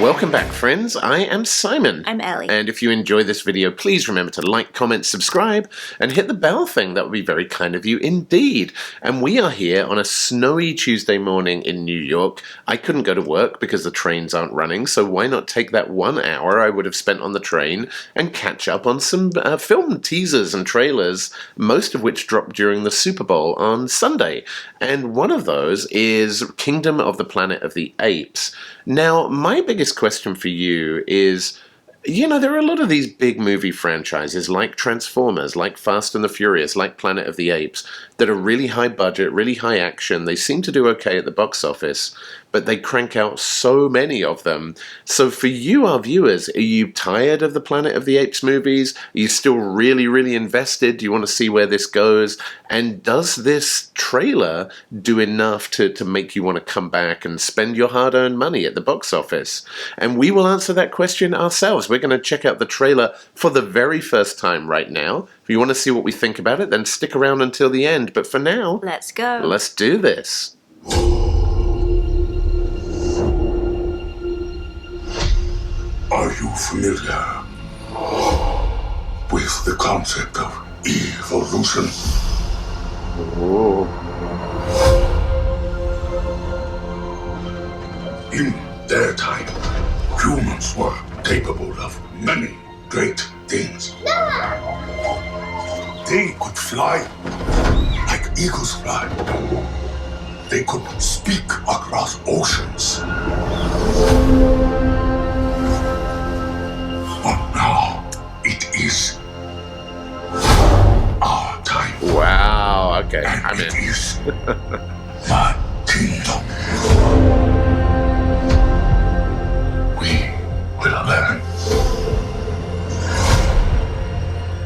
Welcome back, friends. I am Simon. I'm Ellie. And if you enjoy this video, please remember to like, comment, subscribe, and hit the bell thing. That would be very kind of you indeed. And we are here on a snowy Tuesday morning in New York. I couldn't go to work because the trains aren't running, so why not take that 1 hour I would have spent on the train and catch up on some film teasers and trailers, most of which dropped during the Super Bowl on Sunday. And one of those is Kingdom of the Planet of the Apes. Now, my biggest question for you is, you know, there are a lot of these big movie franchises like Transformers, like Fast and the Furious, like Planet of the Apes, that are really high budget, really high action. They seem to do okay at the box office, but they crank out so many of them. So for you, our viewers, are you tired of the Planet of the Apes movies? Are you still really, really invested? Do you want to see where this goes? And does this trailer do enough to make you want to come back and spend your hard-earned money at the box office? And we will answer that question ourselves. We're going to check out the trailer for the very first time right now. If you want to see what we think about it, then stick around until the end. But for now, let's go. Let's do this. Are you familiar with the concept of evolution? Oh. In their time, humans were capable of many great things. They could fly like eagles fly. They could speak across oceans. But now, it is our time. Wow, okay, And I'm it in. is my kingdom. We will learn.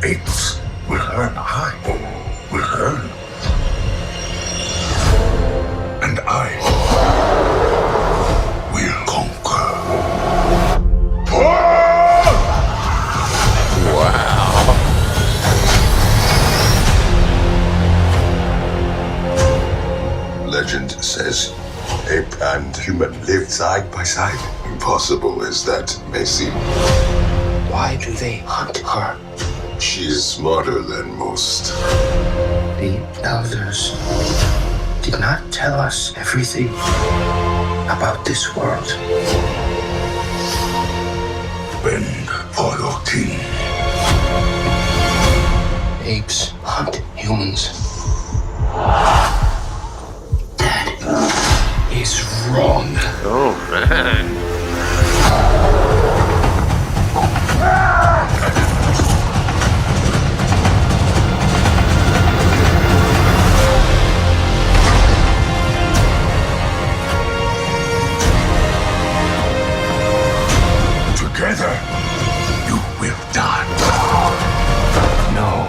Apes will learn. I will learn. And I will conquer. Wow. Legend says ape and human lived side by side. Impossible is that, Macy. Why do they hunt her? She's smarter than most. The elders did not tell us everything about this world. Bend for your king. Apes hunt humans. That is wrong. Oh, man. Together, you will die. No,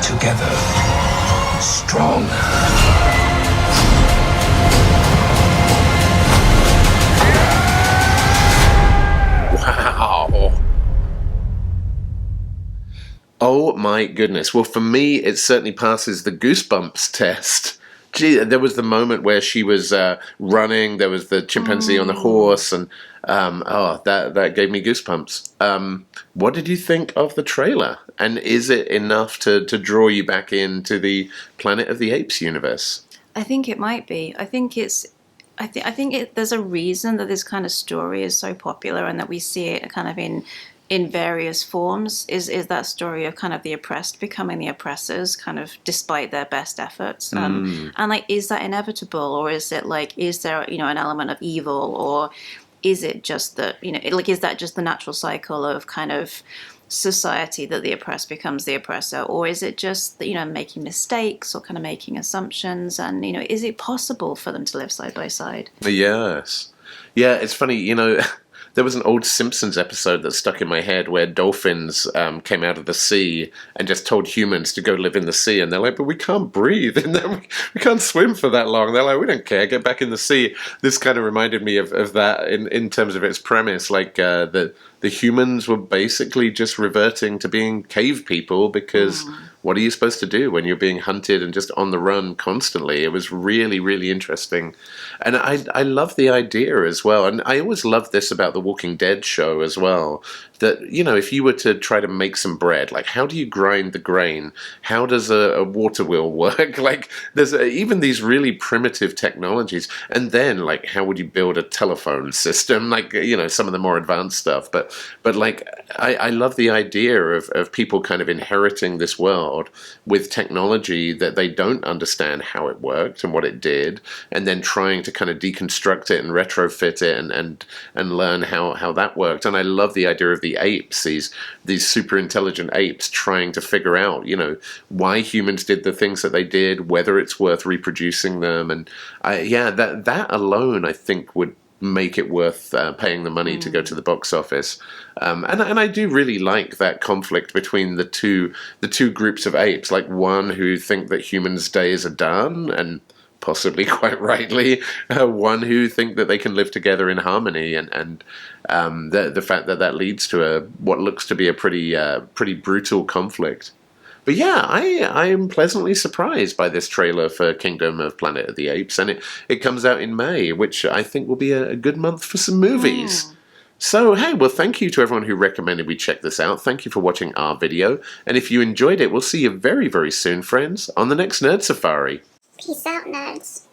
together, strong. Wow. Oh my goodness. Well, for me, it certainly passes the Goosebumps test. Gee, there was the moment where she was running, there was the chimpanzee on the horse, and that gave me goosebumps. What did you think of the trailer? And is it enough to draw you back into the Planet of the Apes universe? I think it might be. I think there's a reason that this kind of story is so popular and that we see it kind of in various forms. Is that story of kind of the oppressed becoming the oppressors, kind of despite their best efforts. And like, is that inevitable, or is it like, is there, you know, an element of evil, or is it just that, you know, like, is that just the natural cycle of kind of society that the oppressed becomes the oppressor, or is it just, you know, making mistakes or kind of making assumptions, and, you know, is it possible for them to live side by side? Yes. Yeah, it's funny, you know, there was an old Simpsons episode that stuck in my head where dolphins came out of the sea and just told humans to go live in the sea, and they're like, but we can't breathe, and then we can't swim for that long. They're like, we don't care, get back in the sea. This kind of reminded me of that in terms of its premise, like the humans were basically just reverting to being cave people because what are you supposed to do when you're being hunted and just on the run constantly? It was really, really interesting. And I love the idea as well. And I always loved this about the Walking Dead show as well. That, you know, if you were to try to make some bread, like, how do you grind the grain? How does a water wheel work? Like, there's even these really primitive technologies. And then, like, how would you build a telephone system? Like, you know, some of the more advanced stuff. But like, I love the idea of people kind of inheriting this world with technology that they don't understand how it worked and what it did, and then trying to kind of deconstruct it and retrofit it and learn how that worked. And I love the idea of the apes, these super intelligent apes trying to figure out, you know, why humans did the things that they did, whether it's worth reproducing them. And that alone, I think, would make it worth paying the money to go to the box office. And I do really like that conflict between the two groups of apes, like one who think that humans' days are done, and possibly quite rightly, one who think that they can live together in harmony, and the fact that leads to what looks to be a pretty brutal conflict. But yeah, I am pleasantly surprised by this trailer for Kingdom of Planet of the Apes, and it comes out in May, which I think will be a good month for some movies. So, hey, well, thank you to everyone who recommended we check this out. Thank you for watching our video, and if you enjoyed it, we'll see you very, very soon, friends, on the next Nerd Safari. Peace out, nerds.